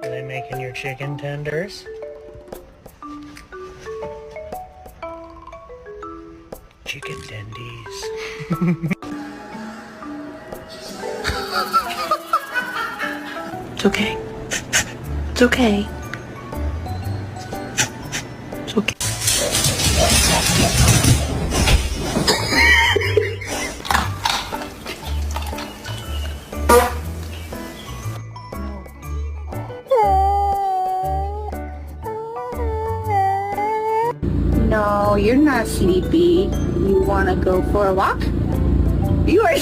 Are they making your chicken tenders? Chicken tendies. It's okay. It's okay. It's okay. No, you're not sleepy. You want to go for a walk? You are